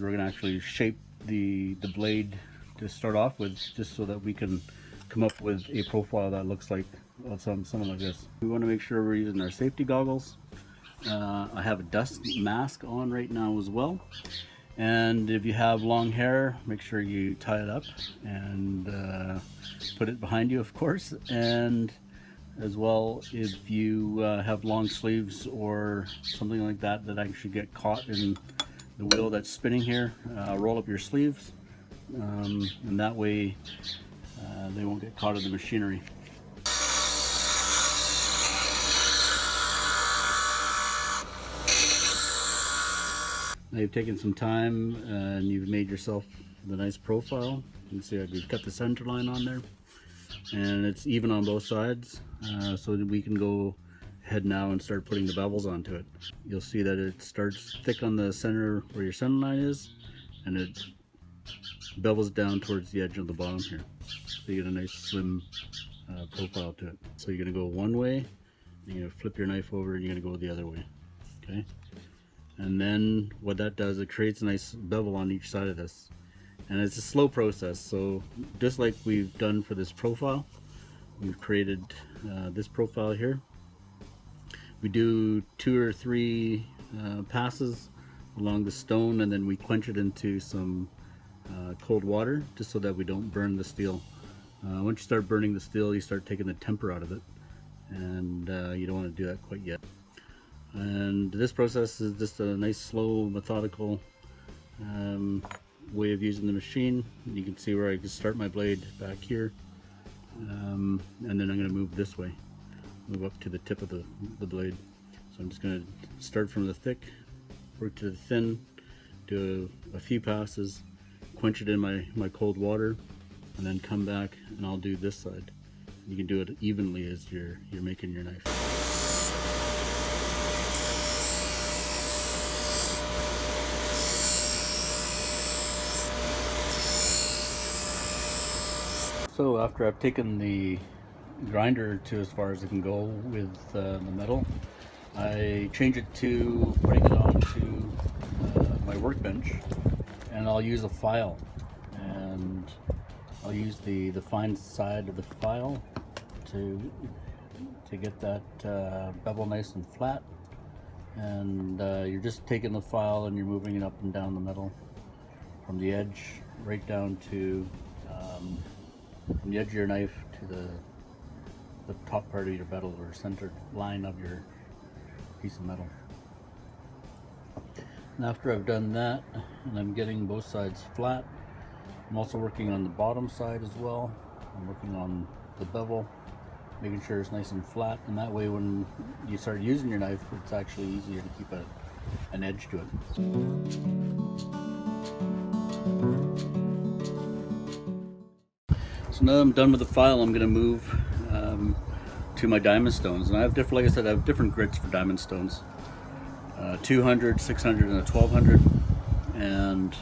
We're going to actually shape the blade to start off with, just so that we can come up with a profile that looks like something like this. We want to make sure we're using our safety goggles. I have a dust mask on right now as well. And if you have long hair, make sure you tie it up and put it behind you, of course. And as well, if you have long sleeves or something like that that actually get caught in the wheel that's spinning here, roll up your sleeves, and that way they won't get caught in the machinery. Now you've taken some time and you've made yourself the nice profile. You can see we've cut the center line on there, and it's even on both sides, so that we can go ahead now and start putting the bevels onto it. You'll see that it starts thick on the center where your center line is, and it bevels down towards the edge of the bottom here, so you get a nice slim profile to it. So you're going to go one way, you're going to flip your knife over, and you're going to go the other way. Okay, and then what that does, it creates a nice bevel on each side of this, and it's a slow process. So just like we've done for this profile, we've created this profile here. We do 2 or 3 passes along the stone, and then we quench it into some cold water, just so that we don't burn the steel. Once you start burning the steel, you start taking the temper out of it, and you don't want to do that quite yet. And this process is just a nice, slow, methodical way of using the machine. You can see where I can start my blade back here, and then I'm going to move this way, move up to the tip of the blade. So I'm just going to start from the thick, work to the thin, do a few passes, quench it in my cold water, and then come back and I'll do this side. You can do it evenly as you're making your knife. So after I've taken the grinder to as far as it can go with the metal, I change it to putting it onto my workbench, and I'll use a file, and I'll use the fine side of the file to get that bevel nice and flat. And you're just taking the file and you're moving it up and down the metal from the edge right down to from the edge of your knife to the top part of your bevel, or centered line of your piece of metal. And after I've done that, and I'm getting both sides flat, I'm also working on the bottom side as well. I'm working on the bevel, making sure it's nice and flat, and that way when you start using your knife, it's actually easier to keep an edge to it. So now I'm done with the file, I'm going to move to my diamond stones. And I have different, like I said, I have different grits for diamond stones. 200, 600, and a 1200. And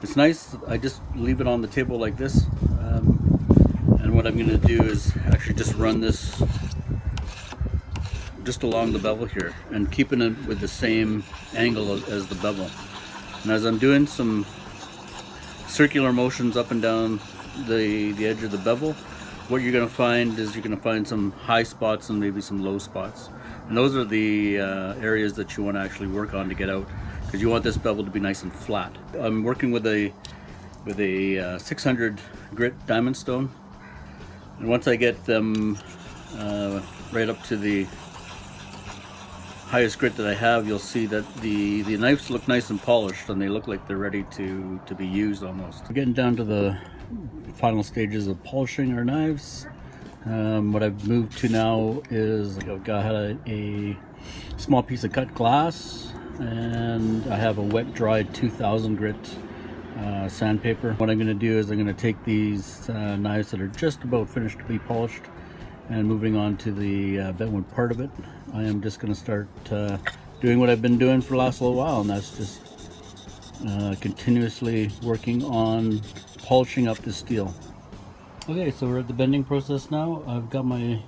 it's nice, I just leave it on the table like this. And what I'm going to do is actually just run this just along the bevel here, and keeping it with the same angle as the bevel. And as I'm doing some circular motions up and down the edge of the bevel, what you're going to find is you're going to find some high spots and maybe some low spots, and those are the areas that you want to actually work on to get out, because you want this bevel to be nice and flat. I'm working with a 600 grit diamond stone, and once I get them right up to the highest grit that I have, you'll see that the knives look nice and polished, and they look like they're ready to be used almost. We're getting down to the final stages of polishing our knives. What I've moved to now is I've got a small piece of cut glass, and I have a wet dried 2000 grit sandpaper. What I'm going to do is I'm going to take these knives that are just about finished to be polished, and moving on to the bentwood part of it, I am just going to start doing what I've been doing for the last little while, and that's just continuously working on polishing up the steel. Okay, so we're at the bending process now. I've got my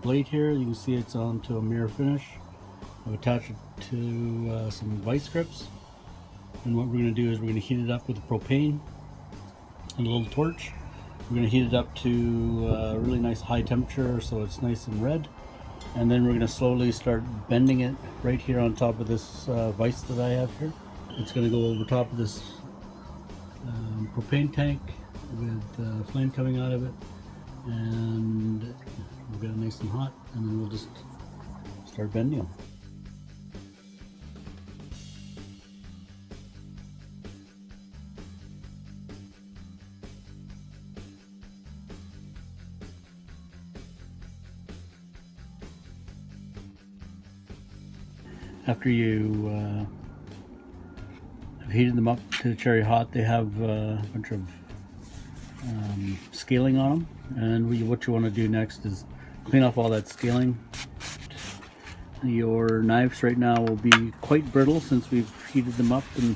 blade here. You can see it's onto a mirror finish. I've attached it to some vice grips, And what we're going to do is we're going to heat it up with the propane and a little torch. We're going to heat it up to a really nice high temperature so it's nice and red. And then we're going to slowly start bending it right here on top of this vise that I have here. It's going to go over top of this propane tank with flame coming out of it, and we'll get it nice and hot, and then we'll just start bending them. After you have heated them up to the cherry hot, they have a bunch of scaling on them, and what you want to do next is clean off all that scaling. Your knives right now will be quite brittle since we've heated them up and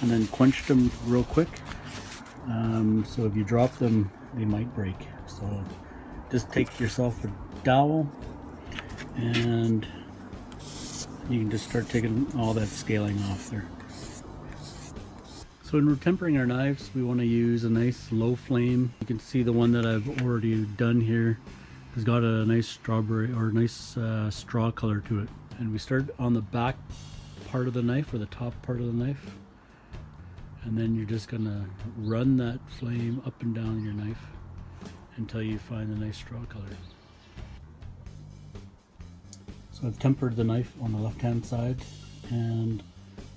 then quenched them real quick. So if you drop them, they might break. So just take yourself a dowel and you can just start taking all that scaling off there. So when we're tempering our knives, we want to use a nice low flame. You can see the one that I've already done here has got a nice strawberry or nice straw color to it. And we start on the back part of the knife or the top part of the knife. And then you're just gonna run that flame up and down your knife until you find the nice straw color. So I've tempered the knife on the left hand side, and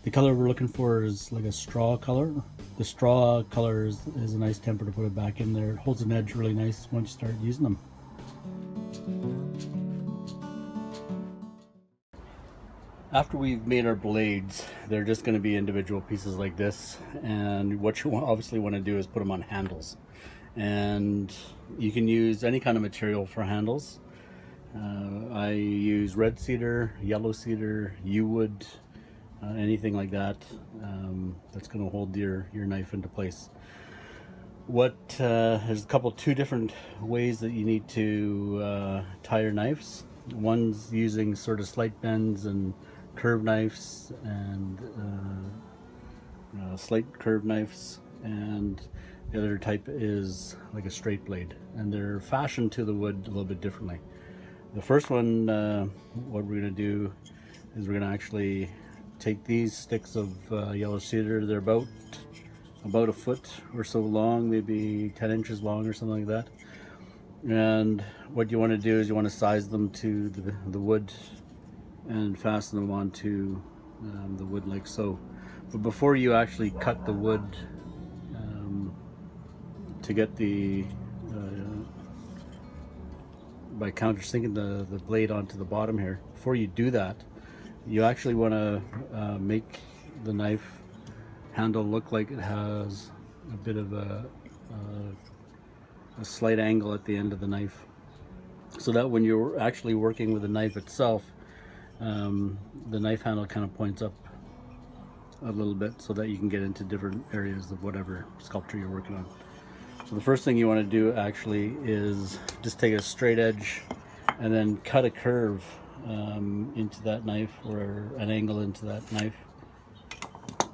the color we're looking for is like a straw color. The straw color is a nice temper to put it back in there. It holds an edge really nice once you start using them. After we've made our blades, they're just going to be individual pieces like this, and what you obviously want to do is put them on handles. And you can use any kind of material for handles. I use red cedar, yellow cedar, yew wood, anything like that. That's going to hold your knife into place. There's two different ways that you need to tie your knives. One's using sort of slight bends and curved knives and slight curved knives, and the other type is like a straight blade, and they're fashioned to the wood a little bit differently. The first one, what we're going to do is we're going to actually take these sticks of yellow cedar. They're about a foot or so long, maybe 10 inches long or something like that. And what you want to do is you want to size them to the wood and fasten them onto the wood like so. But before you actually cut the wood to get the by countersinking the blade onto the bottom here, before you do that, you actually want to make the knife handle look like it has a bit of a slight angle at the end of the knife, so that when you're actually working with the knife itself, the knife handle kind of points up a little bit so that you can get into different areas of whatever sculpture you're working on. So the first thing you want to do actually is just take a straight edge and then cut a curve into that knife, or an angle into that knife.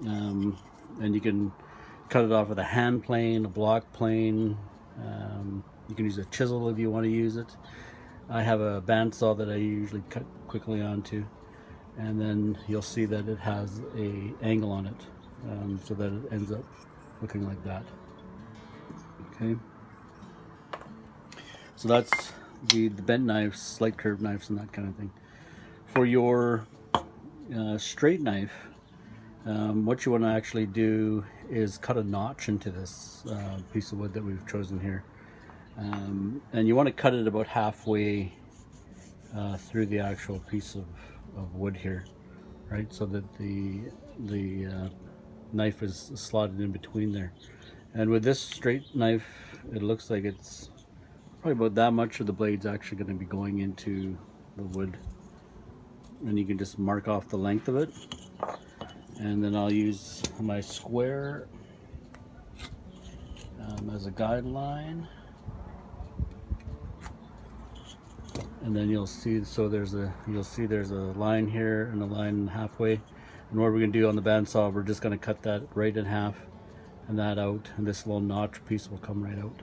And you can cut it off with a hand plane, a block plane. You can use a chisel if you want to use it. I have a bandsaw that I usually cut quickly onto, and then you'll see that it has a angle on it, so that it ends up looking like that. Okay, so that's the bent knives, slight curved knives, and that kind of thing. For your straight knife, what you want to actually do is cut a notch into this piece of wood that we've chosen here, and you want to cut it about halfway through the actual piece of wood here, right, so that the knife is slotted in between there. And with this straight knife, it looks like it's probably about that much of the blade's actually going to be going into the wood, and you can just mark off the length of it. And then I'll use my square as a guideline, and then you'll see there's a line here and a line halfway. And what we're going to do on the bandsaw, we're just going to cut that right in half and that out, and this little notch piece will come right out.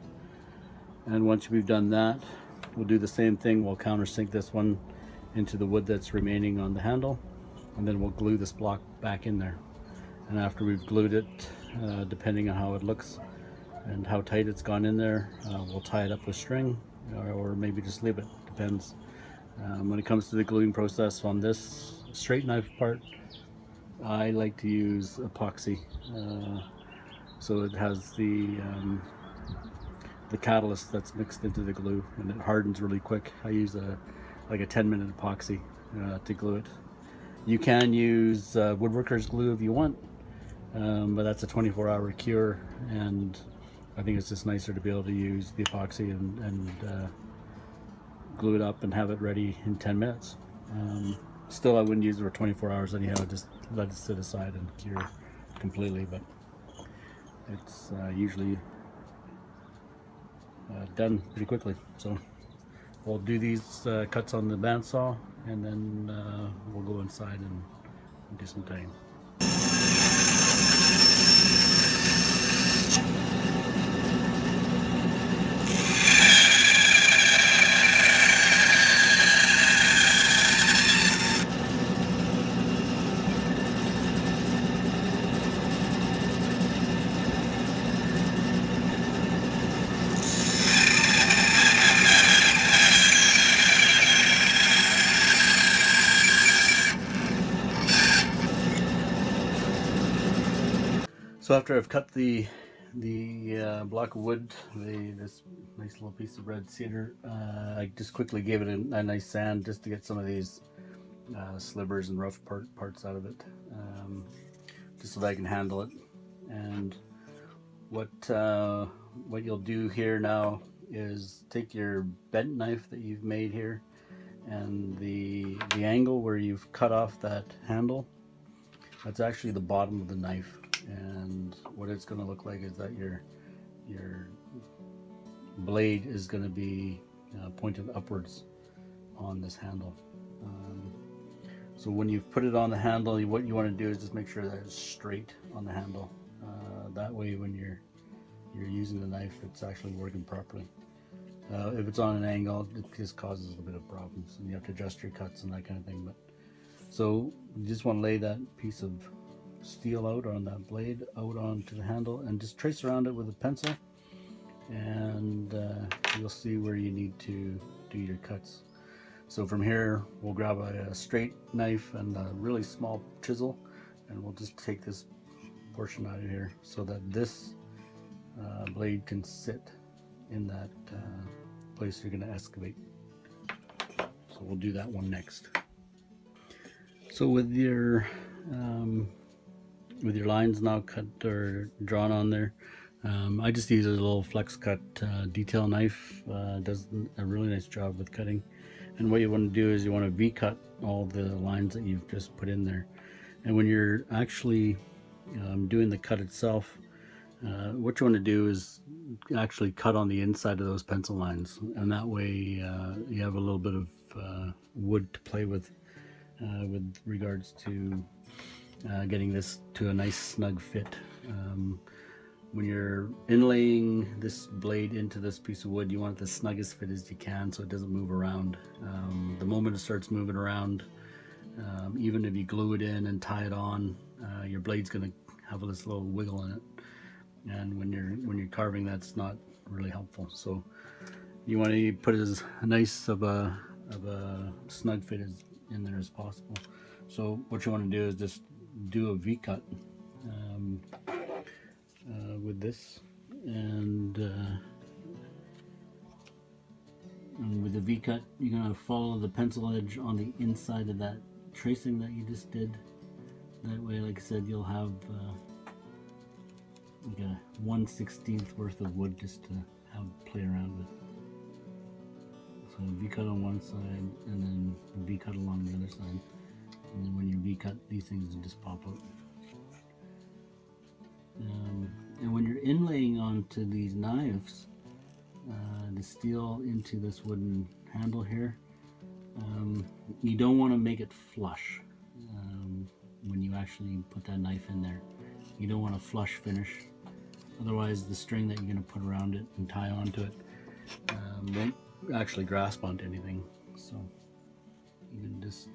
And once we've done that, we'll do the same thing. We'll countersink this one into the wood that's remaining on the handle, and then we'll glue this block back in there. And after we've glued it, depending on how it looks and how tight it's gone in there, we'll tie it up with string, or maybe just leave it, depends. When it comes to the gluing process on this straight knife part, I like to use epoxy, so it has the catalyst that's mixed into the glue, and it hardens really quick. I use like a 10-minute epoxy to glue it. You can use woodworker's glue if you want, but that's a 24-hour cure, and I think it's just nicer to be able to use the epoxy and glue it up and have it ready in 10 minutes. Still, I wouldn't use it for 24 hours anyhow, just let it sit aside and cure completely, but it's usually done pretty quickly. So we'll do these cuts on the bandsaw, and then we'll go inside and do some tying. So after I've cut the block of wood, this nice little piece of red cedar, I just quickly gave it a nice sand just to get some of these slivers and rough parts out of it, just so that I can handle it. And what you'll do here now is take your bent knife that you've made here, and the angle where you've cut off that handle, that's actually the bottom of the knife. And what it's going to look like is that your blade is going to be pointed upwards on this handle. So when you've put it on the handle, what you want to do is just make sure that it's straight on the handle. That way when you're using the knife, it's actually working properly. If it's on an angle, it just causes a bit of problems, and you have to adjust your cuts and that kind of thing. But so you just want to lay that piece of steel out on that blade out onto the handle and just trace around it with a pencil, and you'll see where you need to do your cuts. So from here we'll grab a straight knife and a really small chisel, and we'll just take this portion out of here so that this blade can sit in that place you're going to excavate. So we'll do that one next. So with your lines now cut or drawn on there, I just use a little flex cut detail knife. Does a really nice job with cutting. And what you want to do is you want to V-cut all the lines that you've just put in there. And when you're actually doing the cut itself, what you want to do is actually cut on the inside of those pencil lines, and that way you have a little bit of wood to play with regards to getting this to a nice snug fit. When you're inlaying this blade into this piece of wood, you want it the snuggest fit as you can so it doesn't move around. The moment it starts moving around, even if you glue it in and tie it on, your blade's going to have this little wiggle in it, and when you're carving, that's not really helpful. So you want to put as nice of a snug fit as in there as possible. So what you want to do is just do a V-cut with this, and with the V-cut you're going to follow the pencil edge on the inside of that tracing that you just did. That way, like I said, you'll have like a 1/16 worth of wood just to have play around with. So V-cut on one side, and then V-cut along the other side. And then when you V-cut, these things will just pop out. And when you're inlaying onto these knives, the steel into this wooden handle here, you don't want to make it flush. when you actually put that knife in there. You don't want a flush finish, otherwise the string that you're going to put around it and tie onto it won't actually grasp onto anything. So you can just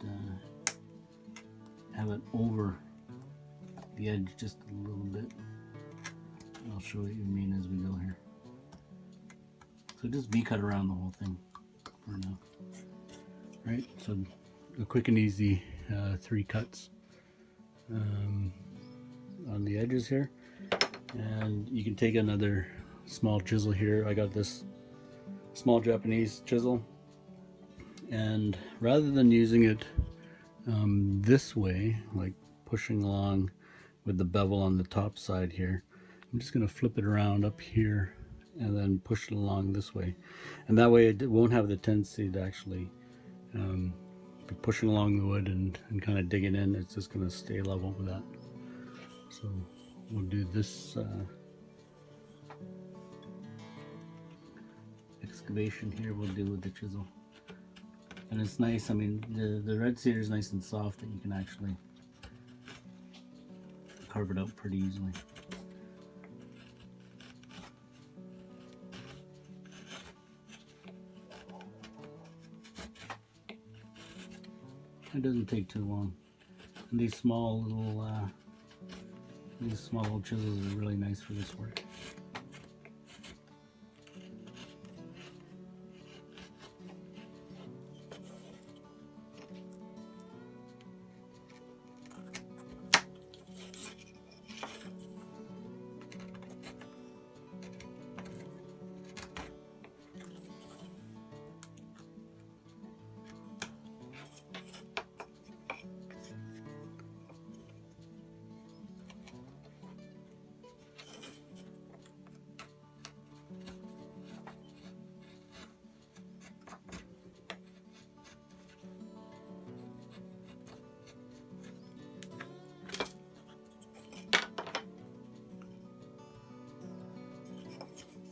have it over the edge just a little bit. I'll show you what you mean as we go here. So just V-cut around the whole thing for now. Right, so a quick and easy 3 cuts on the edges here. And you can take another small chisel here. I got this small Japanese chisel, and rather than using it this way, like pushing along with the bevel on the top side here, I'm just going to flip it around up here and then push it along this way, and that way it won't have the tendency to actually be pushing along the wood and kind of digging in. It's just going to stay level with that. So we'll do this excavation here, we'll do with the chisel. And it's nice, I mean, the red cedar is nice and soft that you can actually carve it out pretty easily. It doesn't take too long. And these small little chisels are really nice for this work.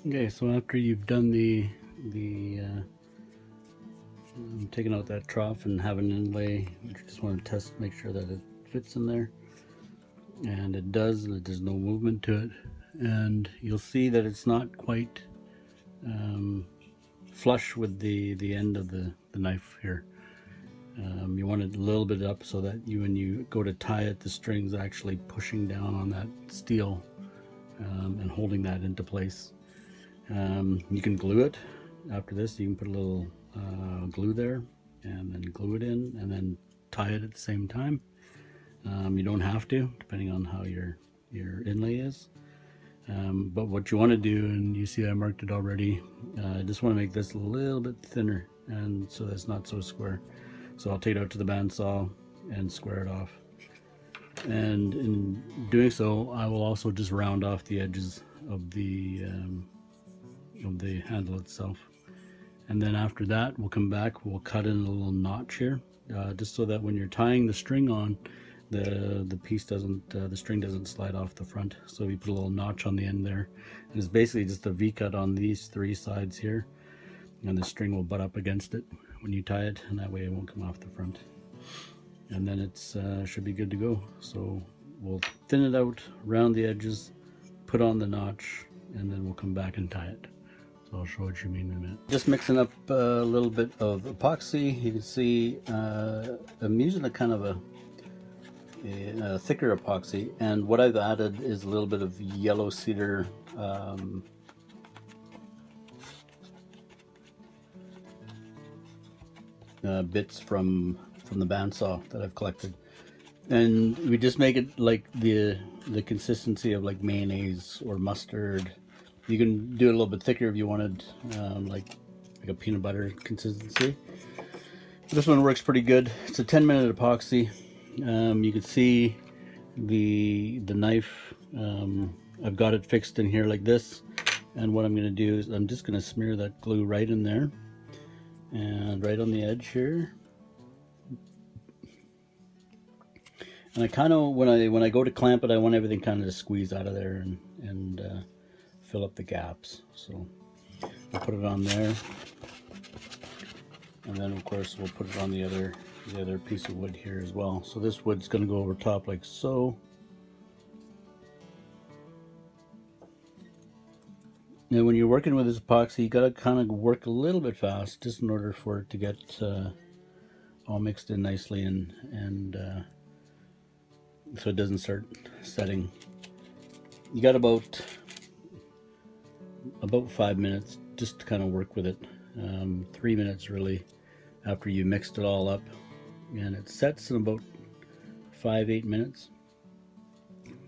Okay, so after you've done taking out that trough and have an inlay, you just want to test, make sure that it fits in there, and it does, that there's no movement to it, and you'll see that it's not quite flush with the end of the knife here. You want it a little bit up so that when you go to tie it, the string's actually pushing down on that steel and holding that into place. You can glue it after this. You can put a little glue there and then glue it in and then tie it at the same time. You don't have to, depending on how your inlay is. But what you want to do, and you see I marked it already, I just want to make this a little bit thinner, and so that's not so square. So I'll take it out to the bandsaw and square it off. And in doing so, I will also just round off the edges of the handle itself. And then after that, we'll come back, we'll cut in a little notch here, just so that when you're tying the string on, the piece doesn't, the string doesn't slide off the front. So we put a little notch on the end there, and it's basically just a V-cut on these 3 sides here, and the string will butt up against it when you tie it, and that way it won't come off the front. And then it's should be good to go. So we'll thin it out around the edges, put on the notch, and then we'll come back and tie it. So I'll show what you mean in a minute. Just mixing up a little bit of epoxy. You can see I'm using a kind of a thicker epoxy, and what I've added is a little bit of yellow cedar bits from the bandsaw that I've collected, and we just make it like the consistency of like mayonnaise or mustard. You can do it a little bit thicker if you wanted, like a peanut butter consistency. This one works pretty good. It's a 10-minute epoxy. You can see the knife. I've got it fixed in here like this, and what I'm going to do is I'm just going to smear that glue right in there and right on the edge here. And I kind of, when I go to clamp it, I want everything kind of to squeeze out of there and fill up the gaps. So I'll put it on there, and then of course we'll put it on the other the other piece of wood here as well. So this wood's going to go over top like so. And when you're working with this epoxy, you got to kind of work a little bit fast just in order for it to get all mixed in nicely and so it doesn't start setting. You got about 5 minutes just to kind of work with it. 3 minutes really after you mixed it all up, and it sets in about 5-8 minutes.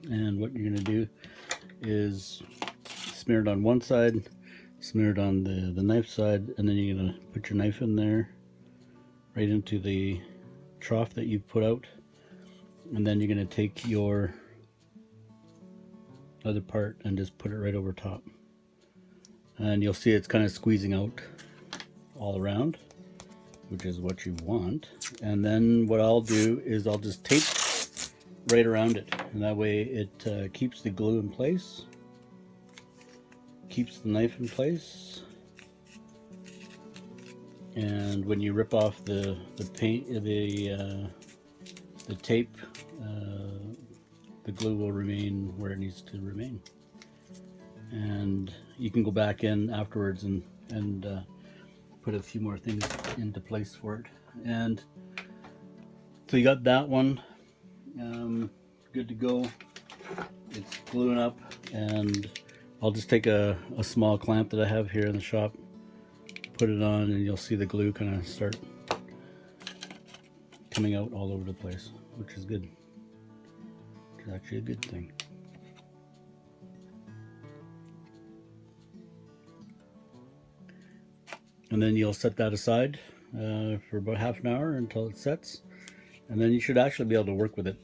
And what you're going to do is smear it on one side, smear it on the knife side, and then you're going to put your knife in there right into the trough that you've put out, and then you're going to take your other part and just put it right over top, and you'll see it's kind of squeezing out all around, which is what you want. And then what I'll do is I'll just tape right around it, and that way it keeps the glue in place, keeps the knife in place, and when you rip off the paint, the tape, the glue will remain where it needs to remain, and you can go back in afterwards and put a few more things into place for it. And so you got that one good to go. It's gluing up, and I'll just take a small clamp that I have here in the shop, put it on, and you'll see the glue kind of start coming out all over the place, which is good. It's actually a good thing. And then you'll set that aside for about half an hour until it sets, and then you should actually be able to work with it.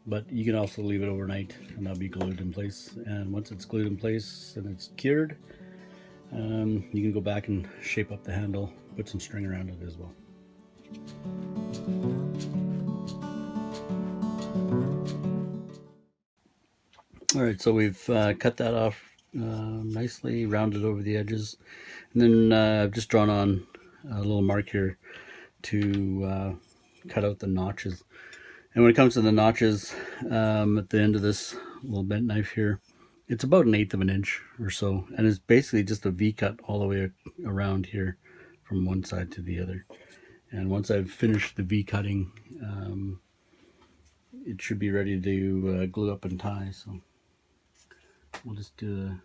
But you can also leave it overnight and that'll be glued in place, and once it's glued in place and it's cured, you can go back and shape up the handle, put some string around it as well. Alright, so we've cut that off nicely, rounded over the edges, and then I've just drawn on a little mark here to cut out the notches. And when it comes to the notches, at the end of this little bent knife here, it's about 1/8 of an inch or so, and it's basically just a V-cut all the way around here from one side to the other. And once I've finished the V-cutting, it should be ready to glue up and tie. So we'll just do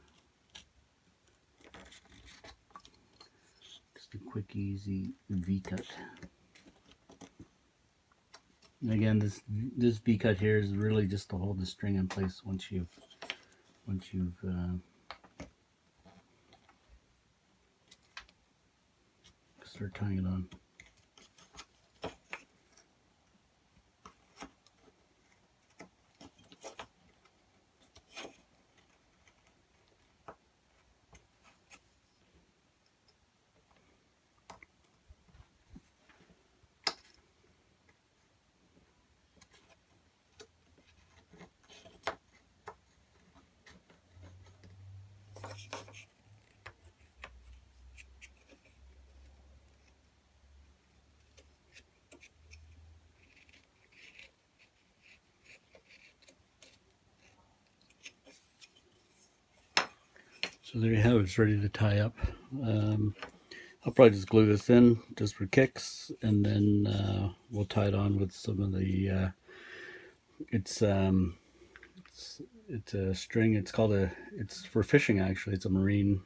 just a quick, easy V-cut. And again, this V-cut here is really just to hold the string in place once you've start tying it on. So there you have it, it's ready to tie up. I'll probably just glue this in just for kicks, and then we'll tie it on with some of the it's a string. It's for fishing actually. It's a marine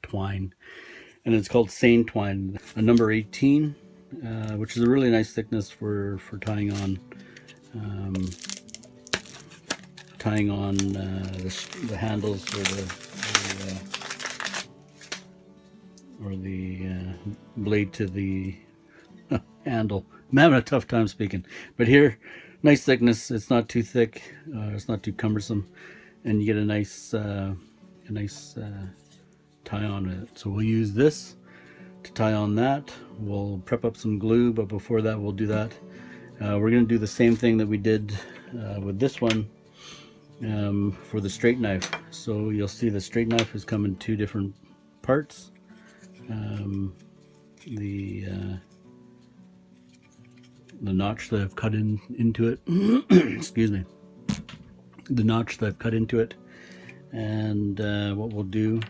twine, and it's called seine twine, a number 18, which is a really nice thickness for tying on the handles or the blade to the handle. I'm having a tough time speaking, but here, nice thickness. It's not too thick. It's not too cumbersome, and you get a nice tie on it. So we'll use this to tie on that. We'll prep up some glue, but before that, we'll do that. We're going to do the same thing that we did with this one for the straight knife. So you'll see the straight knife has come in two different parts. The notch that I've cut into it. Excuse me. The notch that I've cut into it. And what we'll do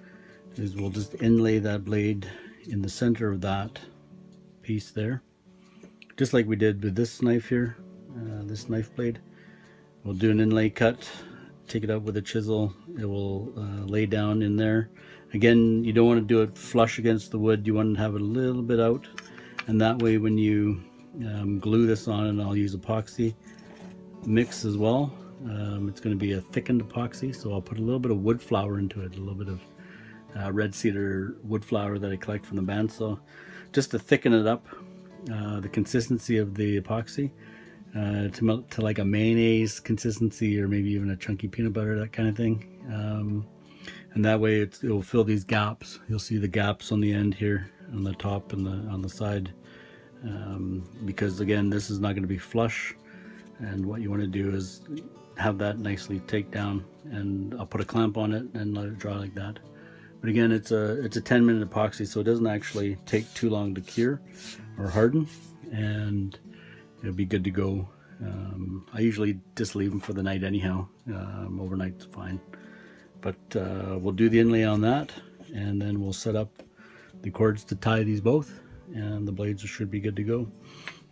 is we'll just inlay that blade in the center of that piece there, just like we did with this knife here, this knife blade. We'll do an inlay cut, take it out with a chisel. It will lay down in there. Again, you don't want to do it flush against the wood. You want to have it a little bit out, and that way when you glue this on, and I'll use epoxy mix as well. It's going to be a thickened epoxy, so I'll put a little bit of wood flour into it, a little bit of red cedar wood flour that I collect from the bandsaw, just to thicken it up, the consistency of the epoxy, to like a mayonnaise consistency, or maybe even a chunky peanut butter, that kind of thing. And that way it will fill these gaps. You'll see the gaps on the end here, on the top and on the side, because again, this is not going to be flush. And what you want to do is have that nicely take down, and I'll put a clamp on it and let it dry like that. But again, it's a 10-minute epoxy, so it doesn't actually take too long to cure or harden, and it'll be good to go. I usually just leave them for the night anyhow. Overnight's fine. But we'll do the inlay on that, and then we'll set up the cords to tie these both, and the blades should be good to go.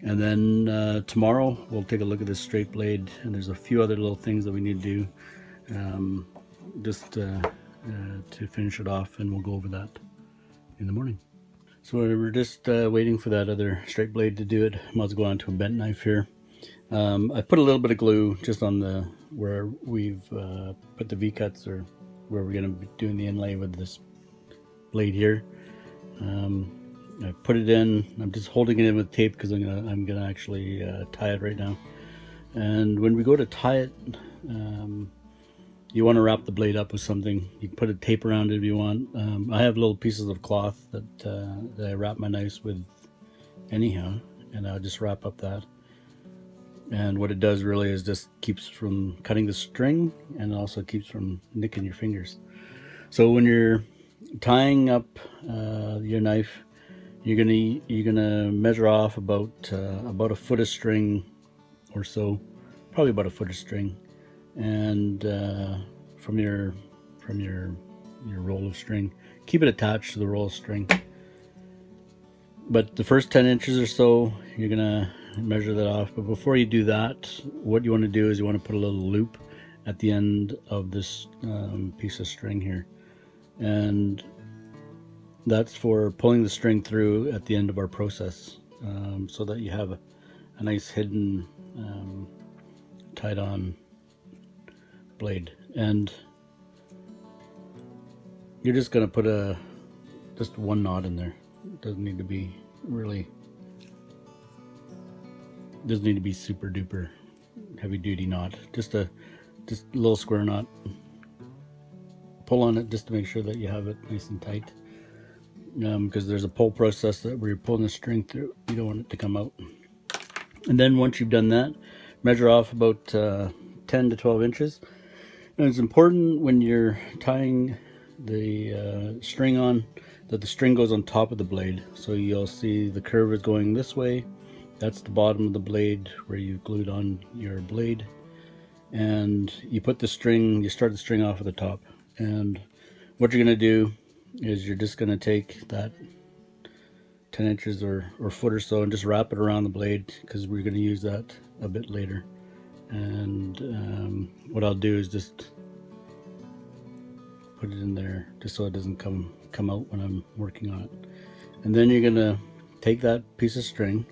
And then tomorrow we'll take a look at this straight blade, and there's a few other little things that we need to do just to finish it off, and we'll go over that in the morning. So we're just waiting for that other straight blade to do it. I might as well go on to a bent knife here. I put a little bit of glue just on where we've put the V-cuts, or where we're going to be doing the inlay with this blade here. I put it in. I'm just holding it in with tape because I'm gonna actually tie it right now. And when we go to tie it, you want to wrap the blade up with something. You can put a tape around it if you want. I have little pieces of cloth that I wrap my knives with anyhow, and I'll just wrap up that. And what it does really is just keeps from cutting the string, and also keeps from nicking your fingers. So when you're tying up your knife, you're gonna measure off about a foot of string or so, probably about a foot of string, and from your roll of string, keep it attached to the roll of string. But the first 10 inches or so, you're gonna measure that off. But before you do that, what you want to do is you want to put a little loop at the end of this piece of string here, and that's for pulling the string through at the end of our process, so that you have a nice hidden tied on blade. And you're just going to put just one knot in there. It doesn't need to be super duper heavy duty knot. Just a little square knot. Pull on it just to make sure that you have it nice and tight, because there's a pull process where you're pulling the string through. You don't want it to come out. And then once you've done that, measure off about 10 to 12 inches. And it's important when you're tying the string on, that the string goes on top of the blade. So you'll see the curve is going this way. That's the bottom of the blade where you've glued on your blade. And you put the string, you start the string off at the top. And what you're going to do is you're just going to take that 10 inches or foot or so and just wrap it around the blade, because we're going to use that a bit later. And what I'll do is just put it in there just so it doesn't come out when I'm working on it. And then you're going to take that piece of string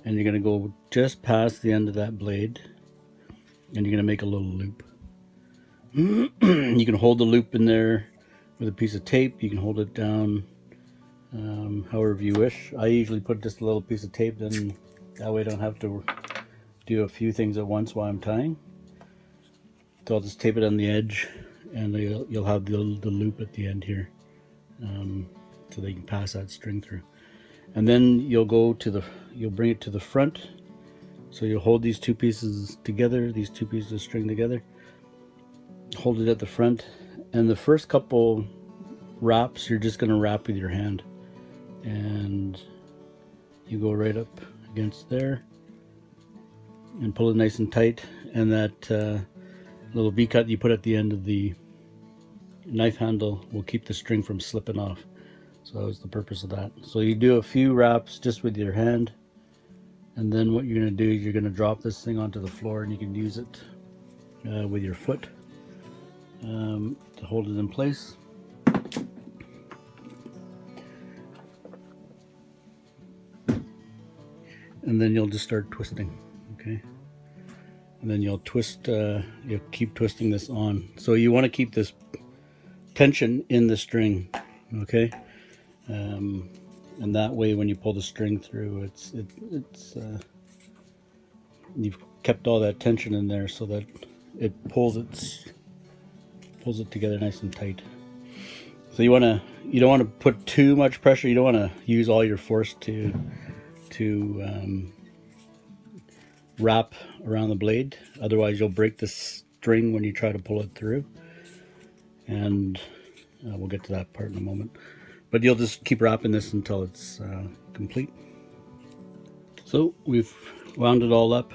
and you're going to go just past the end of that blade, and you're going to make a little loop. You can hold the loop in there with a piece of tape. You can hold it down however you wish. I usually put just a little piece of tape, then that way I don't have to do a few things at once while I'm tying. So I'll just tape it on the edge, and you'll have the loop at the end here, so they can pass that string through. And then you'll bring it to the front. So you'll hold these two pieces together, these two pieces of string together, hold it at the front, and the first couple wraps you're just going to wrap with your hand, and you go right up against there, and pull it nice and tight, and that little V-cut you put at the end of the knife handle will keep the string from slipping off. So that was the purpose of that. So you do a few wraps just with your hand, and then what you're going to do is you're going to drop this thing onto the floor, and you can use it with your foot to hold it in place. And then you'll just start twisting, okay? And then you'll twist, you'll keep twisting this on. So you want to keep this tension in the string, okay? And that way when you pull the string through, you've kept all that tension in there so that it pulls it together nice and tight. So you don't want to put too much pressure. You don't want to use all your force to wrap around the blade. Otherwise you'll break the string when you try to pull it through. And we'll get to that part in a moment. But you'll just keep wrapping this until it's complete. So we've wound it all up.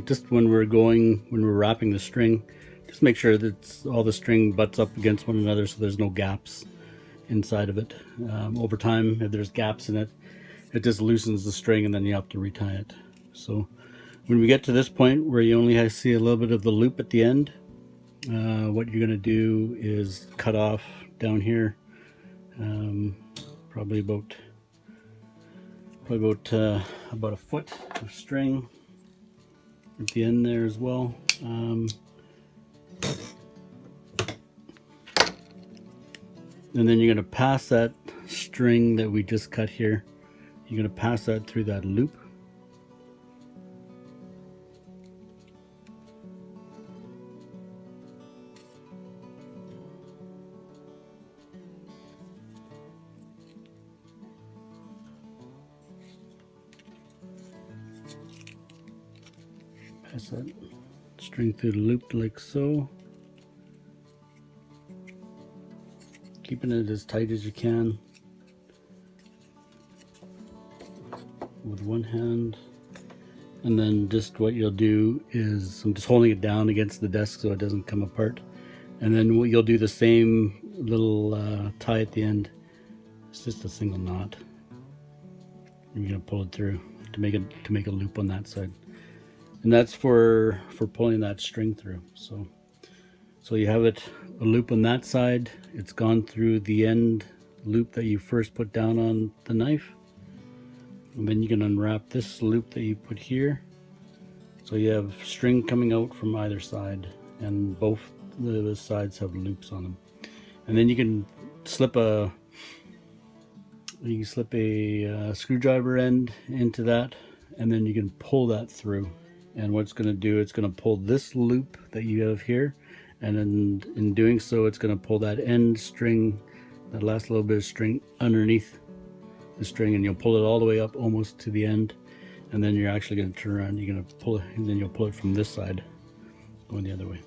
Just when we're wrapping the string, just make sure that all the string butts up against one another so there's no gaps inside of it. Over time, if there's gaps in it, it just loosens the string and then you have to retie it. So when we get to this point where you only see a little bit of the loop at the end, what you're going to do is cut off down here, probably about a foot of string at the end there as well. And then you're going to pass that string that we just cut here, you're going to pass that through that loop. Pass that string through the loop like so. Keeping it as tight as you can with one hand. And then just what you'll do is, I'm just holding it down against the desk so it doesn't come apart. And then you'll do the same little tie at the end. It's just a single knot. And you're gonna pull it through to make a loop on that side. And that's for pulling that string through. So you have a loop on that side. It's gone through the end loop that you first put down on the knife. And then you can unwrap this loop that you put here. So you have string coming out from either side, and both the sides have loops on them. And then you can slip a screwdriver end into that, and then you can pull that through. And what it's going to do, it's going to pull this loop that you have here, and in doing so, it's going to pull that end string, that last little bit of string underneath the string, and you'll pull it all the way up almost to the end, and then you're actually going to turn around, you're going to pull it, and then you'll pull it from this side going the other way.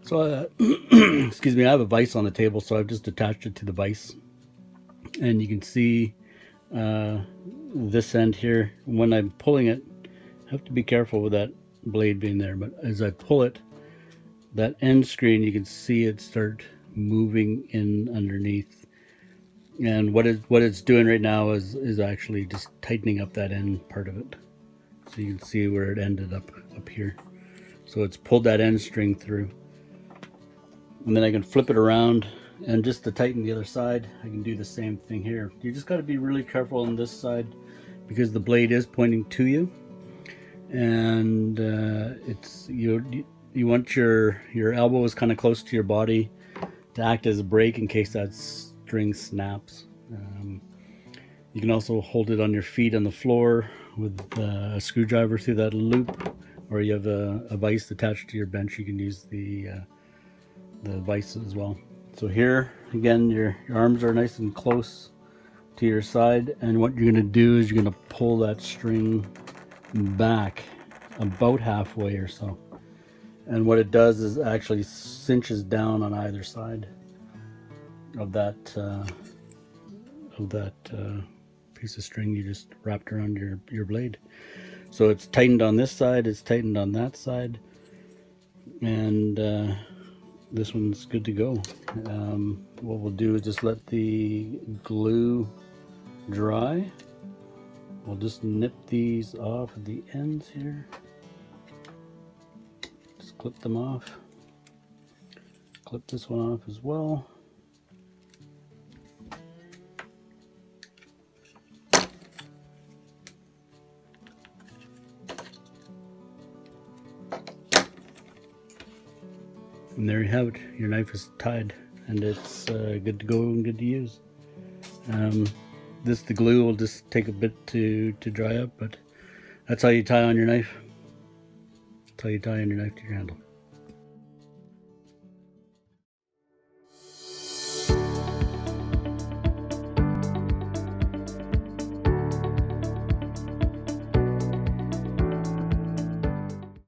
So excuse me, I have a vise on the table, so I've just attached it to the vise, and you can see this end here. When I'm pulling it, I have to be careful with that blade being there, but as I pull it, that end screen, you can see it start moving in underneath. And what it's doing right now is actually just tightening up that end part of it. So you can see where it ended up here. So it's pulled that end string through. And then I can flip it around, and just to tighten the other side, I can do the same thing here. You just got to be really careful on this side because the blade is pointing to you. And you want your elbows kind of close to your body to act as a brake in case that string snaps. You can also hold it on your feet on the floor with a screwdriver through that loop, or you have a vise attached to your bench. You can use the vise as well. So here again, your arms are nice and close to your side, and what you're going to do is you're going to pull that string back about halfway or so, and what it does is actually cinches down on either side of that piece of string you just wrapped around your blade. So it's tightened on this side, it's tightened on that side, and this one's good to go. What we'll do is just let the glue dry. We'll just nip these off at the ends here. Just clip them off. Clip this one off as well. And there you have it. Your knife is tied and it's good to go and good to use. The glue will just take a bit to dry up, but that's how you tie on your knife. That's how you tie on your knife to your handle.